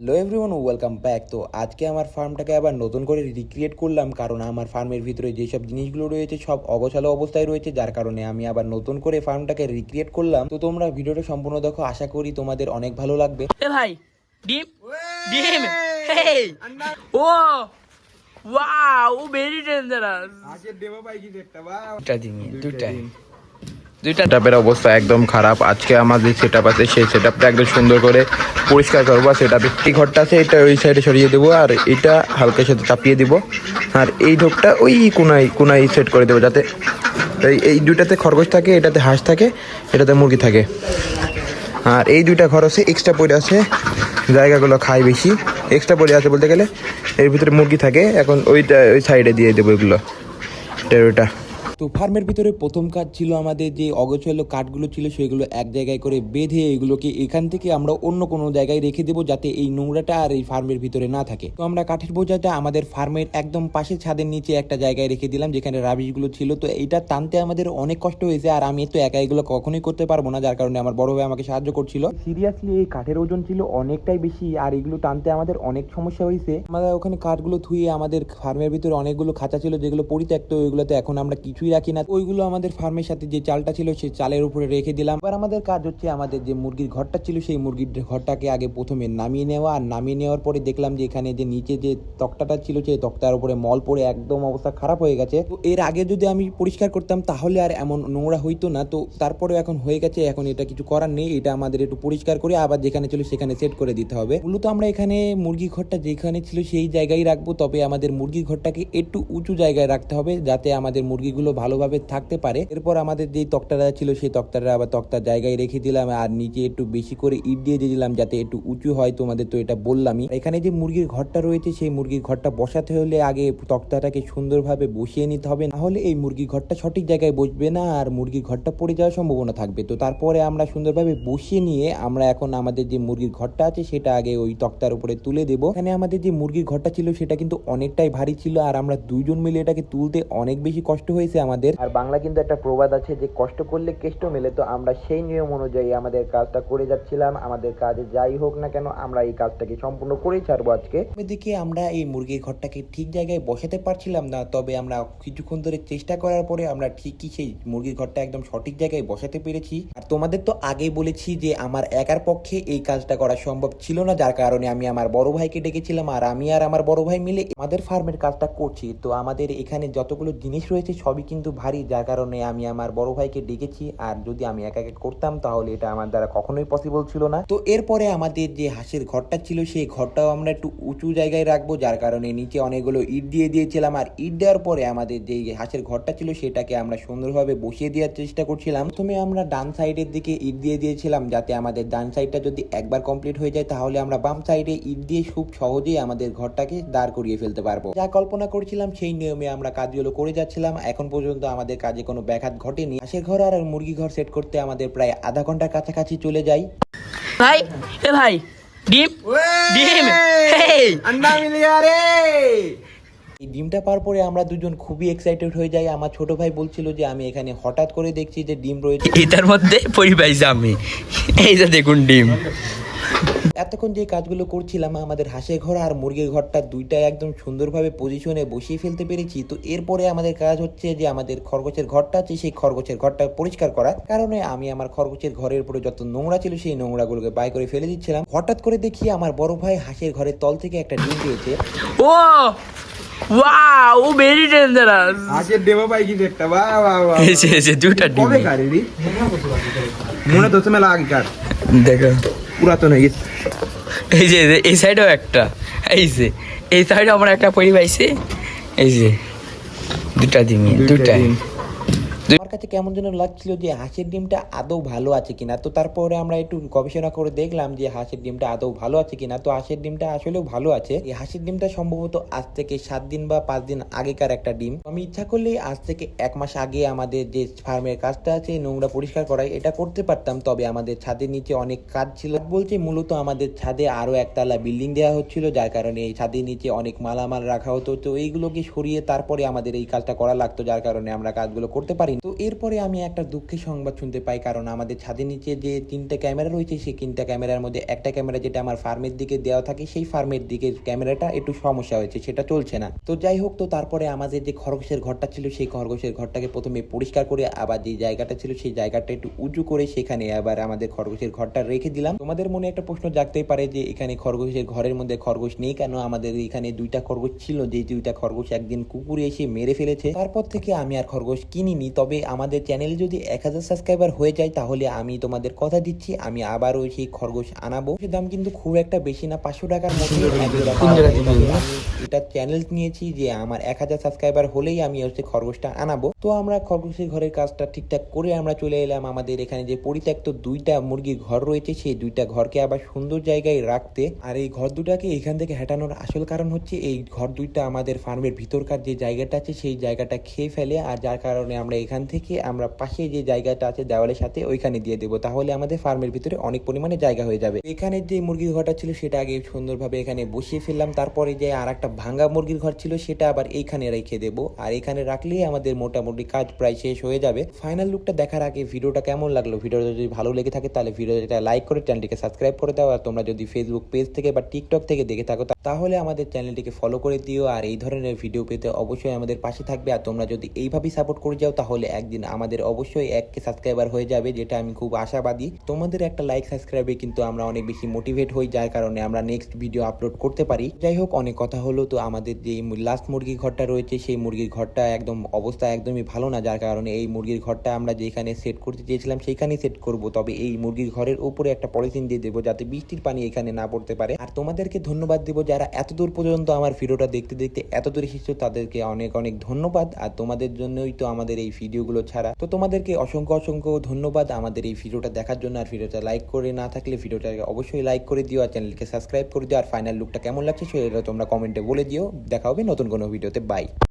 Hello everyone, welcome back. তো আজকে আমার ফার্মটাকে আবার নতুন করে রিক্রিয়েট করলাম, কারণ আমার ফার্মের ভিতরে যেসব জিনিসগুলো রয়েছে সব অগোছালো অবস্থায় রয়েছে, যার কারণে আমি আবার নতুন করে ফার্মটাকে রিক্রিয়েট করলাম। তো তোমরা ভিডিওটা সম্পূর্ণ দেখো, আশা করি তোমাদের অনেক ভালো লাগবে। এ ভাই ডিম ডিম হেই ও ওয়াও ভেরি ডেঞ্জারাস দুইটা সেটআপের অবস্থা একদম খারাপ। আজকে আমাদের সেটআপ আছে, সেই সেটআপটা একদম সুন্দর করে পরিষ্কার করবো। সেটআপের এই ঘরটা আছে, এটা ওই সাইডে সরিয়ে দেবো, আর এটা হালকা সাথে চাপিয়ে দিব, আর এই ঢোকটা ওই কোনায় সেট করে দেবো, যাতে এই দুইটাতে খরগোশ থাকে, এটাতে হাঁস থাকে, এটাতে মুরগি থাকে। আর এই দুইটা ঘর আছে এক্সট্রা পড়ে আছে, জায়গাগুলো খায় বেশি, এক্সট্রা পড়ে আছে বলতে গেলে। এর ভিতরে মুরগি থাকে, এখন ওই সাইডে দিয়ে দেবো এগুলো, ওইটা। তো ফার্মের ভিতরে প্রথম কাজ ছিল আমাদের যে অগোছালো কাঠগুলো ছিল সেগুলো এক জায়গায় করে বেঁধে এগুলোকে এখান থেকে আমরা অন্য কোনো জায়গায় রেখে দেবো, যাতে এই নোংরাটা আর এই ফার্মের ভিতরে না থাকে। তো আমরা কাঠের বোঝাটা আমাদের ফার্মের একদম পাশে ছাদের নিচে একটা জায়গায় রেখে দিলাম, যেখানে রাবিশগুলো ছিল। তো এইটা টানতে আমাদের অনেক কষ্ট হয়েছে, আর আমি তো একা এগুলো কখনোই করতে পারবো না, যার কারণে আমার বড় ভাই আমাকে সাহায্য করছিল। সিরিয়াসলি এই কাঠের ওজন ছিল অনেকটাই বেশি, আর এগুলো টানতে আমাদের অনেক সমস্যা হয়েছে। আমরা ওখানে কাঠগুলো ধুয়ে আমাদের ফার্মের ভিতরে অনেকগুলো খাঁচা ছিল যেগুলো পরিত্যক্ত, ওইগুলোতে এখন আমরা কিছুই রাখি না। ওইগুলো আমাদের ফার্মের সাথে যে চালটা ছিল সেই চালের উপরে রেখে দিলাম। এবার আমাদের কাজ হচ্ছে আমাদের যে মুরগির ঘরটা ছিল সেই মুরগির ঘরটাকে আগে প্রথমে নামিয়ে নেওয়া, আর নামিয়ে নেওয়ার পরে দেখলাম যে এখানে যে নিচে যে তক্তাটা ছিল সেই তক্তার উপরে মল পড়ে একদম অবস্থা খারাপ হয়ে গেছে। তো এর আগে যদি আমি পরিষ্কার করতাম তাহলে আর এমন নোংরা হইতো না। তো তারপরে এখন হয়ে গেছে, এখন এটা কিছু করার নেই, এটা আমাদের একটু পরিষ্কার করে আবার যেখানে ছিল সেখানে সেট করে দিতে হবে। মূলত আমরা এখানে মুরগির ঘরটা যেখানে ছিল সেই জায়গায় রাখবো, তবে আমাদের মুরগির ঘরটাকে একটু উঁচু জায়গায় রাখতে হবে, যাতে আমাদের মুরগিগুলো ভালোভাবে থাকতে পারে। এরপর আমাদের যে তক্তাটা ছিল সেই তক্তাটা আবার তক্তার জায়গায় রেখে দিলাম, আর নিচে একটু বেশি করে ইট দিয়ে দিলাম যাতে একটু উঁচু হয়। তোমাদের তো এটা বললামই। এখানে যে মুরগির ঘরটা রয়েছে সেই মুরগির ঘরটা বসাতে হলে আগে তক্তাটাকে সুন্দরভাবে বসিয়ে নিতে হবে, নাহলে এই মুরগির ঘরটা সঠিক জায়গায় বসবে না, আর মুরগির ঘরটা পড়ে যাওয়ার সম্ভাবনা থাকবে। তো তারপরে আমরা সুন্দরভাবে বসিয়ে নিয়ে আমরা এখন আমাদের যে মুরগির ঘরটা আছে সেটা আগে ওই তক্তার উপরে তুলে দেবো। এখানে আমাদের যে মুরগির ঘরটা ছিল সেটা কিন্তু অনেকটাই ভারী ছিল, আর আমরা দুইজন মিলে এটাকে তুলতে অনেক বেশি কষ্ট হয়েছে আমাদের। আর বাংলা কিন্তু একটা প্রবাদ আছে যে কষ্ট করলে কেষ্ট মেলে, তো আমরা সেই নিয়ম অনুযায়ী আমাদের কাজটা করে যাচ্ছিলাম। আমাদের কাজে যাই হোক না কেন আমরা এই কাজটাকে সম্পূর্ণ করেই ছাড়বো আজকে। এদিকে আমরা এই মুরগির ঘরটাকে ঠিক জায়গায় বসাতে পারছিলাম না, তবে আমরা কিছুক্ষণ ধরে চেষ্টা করার পরে আমরা ঠিকই সেই মুরগির ঘরটা একদম সঠিক জায়গায় বসাতে পেরেছি। আর তোমাদের তো আগেই বলেছি যে আমার একার পক্ষে এই কাজটা করা সম্ভব ছিল না, যার কারণে আমি আমার বড় ভাইকে ডেকেছিলাম, আর আমি আর আমার বড় ভাই মিলে আমাদের ফার্মের কাজটা করছি। তো আমাদের এখানে যতগুলো জিনিস রয়েছে সবই কিন্তু ভারী, যার কারণে আমি আমার বড় ভাইকে ডেকেছি। আর যদি আমি একা একা করতাম তাহলে এটা আমার দ্বারা কখনোই পসিবল ছিল না। তো এরপরে আমাদের যে হাঁসের ঘরটা ছিল সেই ঘরটাও আমরা একটু উঁচু জায়গায় রাখবো, যার কারণে নিচে অনেকগুলো ইট দিয়ে দিয়েছিলাম। আর ইট দেওয়ার পরে আমাদের যে হাঁসের ঘরটা ছিল সেটাকে আমরা সুন্দরভাবে বসিয়ে দেওয়ার চেষ্টা করছিলাম। প্রথমে আমরা ডান সাইডের দিকে ইট দিয়ে দিয়েছিলাম, যাতে আমাদের ডান সাইডটা যদি একবার কমপ্লিট হয়ে যায় তাহলে আমরা বাম সাইডে ইট দিয়ে খুব সহজেই আমাদের ঘরটাকে দাঁড় করিয়ে ফেলতে পারবো। যা কল্পনা করছিলাম সেই নিয়মে আমরা কাজগুলো করে যাচ্ছিলাম। এখন পর্যন্ত আমাদের কাজে কোনো ব্যাঘাত ঘটেনি। হাঁসের ঘর আর মুরগি ঘর সেট করতে আমাদের প্রায় আধা ঘন্টার কাছাকাছি চলে যায়। ভাই এ ভাই ডিম ডিম হেই আন্ডা মিলিয়া রে। এই ডিমটা পাওয়ার পরে আমরা দুজন খুবই এক্সাইটেড হয়ে যাই। আমার ছোট ভাই বলছিল যে আমি এখানে হঠাৎ করে দেখছি যে ডিম রয়েছে, এটার মধ্যে পড়ি পাইছি আমি, এই যে দেখুন ডিম। এতক্ষণ যে কাজগুলো করছিলাম আমাদের হাঁসের ঘর আর মুরগির ঘরটা দুইটাই একদম সুন্দরভাবে পজিশনে বসিয়ে ফেলতে পেরেছি। তো এরপরে আমাদের কাজ হচ্ছে যে আমাদের খরগোশের ঘরটা আছে সেই খরগোশের ঘরটা পরিষ্কার করার কারণে আমি আমার খরগোশের ঘরের উপরে যত নোংরা ছিল সেই নোংরাগুলোকে বাই করে ফেলে দিচ্ছিলাম। হঠাৎ করে দেখি আমার বড় ভাই হাঁসের ঘরের তল থেকে একটা ডিম পেয়েছে। ও ওয়াও ভেরি ডেঞ্জারাস আজের দেবো ভাই কি দেখতে, বাহ বাহ বাহ, এসে দুইটা ডিম কবে কারেরি মনে তো মেলা আগে কার দেখো পুরাতন হয়ে গেছে। এই যে এই সাইডেও একটা, এই যে এই সাইডে আমরা একটা পড়ি পাইছি, এই যে দুটা ডিম দুটাই। আমার কাছে কেমন যেন লাগছিল যে হাঁসের ডিমটা আদৌ ভালো আছে কিনা। তো তারপরে আমরা একটু গবেষণা করে দেখলাম যে হাঁসের ডিমটা আদৌ ভালো আছে কিনা। তো হাঁসের ডিমটা আসলেও ভালো আছে। এই হাঁসের ডিমটা সম্ভবত আজ থেকে 7 দিন বা 5 দিন আগেকার একটা ডিম। আমি ইচ্ছা করলেই আজ থেকে 1 মাস আগে আমাদের যে ফার্মের কাজটা আছে নোংরা পরিষ্কার করাই এটা করতে পারতাম, তবে আমাদের ছাদের নিচে অনেক কাজ ছিল। বলছে মূলত আমাদের ছাদে আরো একতলা বিল্ডিং দেওয়া হচ্ছিল, যার কারণে এই ছাদের নিচে অনেক মালামাল রাখা হতো। তো এইগুলোকে সরিয়ে তারপরে আমাদের এই কাজটা করা লাগতো, যার কারণে আমরা কাজগুলো করতে পারি। তো এরপরে আমি একটা দুঃখের সংবাদ শুনতে পাই, কারণ আমাদের ছাদের নিচে যে 3টা ক্যামেরা রয়েছে সেই 3টা ক্যামেরার মধ্যে একটা ক্যামেরা যেটা আমার ফার্মের দিকে দেওয়া থাকে সেই ফার্মের দিকে ক্যামেরাটা একটু সমস্যা হয়েছে, সেটা চলছে না। তো যাই হোক, তো তারপরে আমাদের যে খরগোশের ঘরটা ছিল সেই খরগোশের ঘরটাকে প্রথমে পরিষ্কার করে আবার যে জায়গাটা ছিল সেই জায়গাটা একটু উঁচু করে সেখানে আবার আমাদের খরগোশের ঘরটা রেখে দিলাম। তোমাদের মনে একটা প্রশ্ন জাগতেই পারে যে এখানে খরগোশের ঘরের মধ্যে খরগোশ নেই কেন? আমাদের এখানে 2টা খরগোশ ছিল, যে 2টা খরগোশ একদিন কুকুরে এসে মেরে ফেলেছে। তারপর থেকে আমি আর খরগোশ কিনিনি। তবে আমাদের চ্যানেলে যদি 1000 সাবস্ক্রাইবার হয়ে যায় তাহলে আমি তোমাদের কথা দিচ্ছি আমি আবারও সেই খরগোশ আনাবো। এর দাম কিন্তু খুব একটা বেশি না, 500 টাকার মধ্যে এক জোড়া পাওয়া যায়। তবে আমি এটা চ্যালেঞ্জ নিয়েছি যে আমার 1000 সাবস্ক্রাইবার হলেই আমি হচ্ছে খরগোশটা আনাবো। তো আমরা খরগোশের ঘরের কাজটা ঠিকঠাক করে আমরা চলে এলাম আমাদের এখানে যে পরিত্যক্ত 2টা মুরগির ঘর রয়েছে সেই 2টা ঘরকে আবার সুন্দর জায়গায় রাখতে। আর এই ঘর দুটাকে এখান থেকে হটানোর আসল কারণ হচ্ছে এই ঘর 2টা আমাদের ফার্মের ভিতরকার যে জায়গাটা আছে সেই জায়গাটা খেয়ে ফেলে, আর যার কারণে আমরা এখান থেকে আমরা পাশে যে জায়গাটা আছে দেওয়ালের সাথে ওইখানে দিয়ে দেবো, তাহলে আমাদের ফার্মের ভিতরে অনেক পরিমাণে জায়গা হয়ে যাবে। এখানে যে মুরগির ঘরটা ছিল সেটা আগে সুন্দরভাবে এখানে বসিয়ে ফেললাম, তারপরে যে আর একটা ভাঙা মুরগির ঘর ছিল সেটা আবার এইখানে রেখে দেবো, আর এখানে রাখলেই আমাদের মোটামুটি কাজ প্রায় শেষ হয়ে যাবে। ফাইনাল লুকটা দেখার আগে ভিডিওটা কেমন লাগলো, ভিডিওটা যদি ভালো লেগে থাকে তাহলে ভিডিওটা লাইক করে চ্যানেলটিকে সাবস্ক্রাইব করে দাও। আর তোমরা যদি ফেসবুক পেজ থেকে বা টিকটক থেকে দেখে থাকো তাহলে আমাদের চ্যানেলটিকে ফলো করে দিও, আর এই ধরনের ভিডিও পেতে অবশ্যই আমাদের পাশে থাকবে। আর তোমরা যদি এইভাবেই সাপোর্ট করে যাও তাহলে একদিন আমাদের অবশ্যই 1K সাবস্ক্রাইবার হয়ে যাবে, যেটা আমি খুব আশাবাদী। তোমাদের একটা লাইক সাবস্ক্রাইবে কিন্তু আমরা অনেক বেশি মোটিভেট হই, যার কারণে আমরা নেক্সট ভিডিও আপলোড করতে পারি। যাই হোক, অনেক কথা হলো। তো আমাদের যে লাস্ট মুরগির ঘরটা রয়েছে সেই মুরগির ঘরটা একদম অবস্থা একদমই ভালো না, যার কারণে এই মুরগির ঘরটা আমরা যেখানে সেট করতে চেয়েছিলাম সেইখানেই সেট করব। তবে এই মুরগির ঘরের উপরে একটা পলিথিন দিয়ে দেবো যাতে বৃষ্টির পানি এখানে না পড়তে পারে। আর তোমাদেরকে ধন্যবাদ দেবো যারা এত দূর পর্যন্ত আমার ভিডিওটা দেখতে দেখতে এত দূর এসেছো, তাদেরকে অনেক অনেক ধন্যবাদ। আর তোমাদের জন্যই তো আমাদের এই ভিডিওগুলো ছাড়া। তো তোমাদেরকে অসংখ্য অসংখ্য ধন্যবাদ আমাদের এই ভিডিওটা দেখার জন্য। আর ভিডিওটা লাইক করে না থাকলে ভিডিওটাকে অবশ্যই লাইক করে দিও, আর চ্যানেলকে সাবস্ক্রাইব করে দিও। আর ফাইনাল লুকটা কেমন লাগছে সেটা তোমরা কমেন্টে বলে দিও। দেখা হবে নতুন কোনো ভিডিওতে। বাই।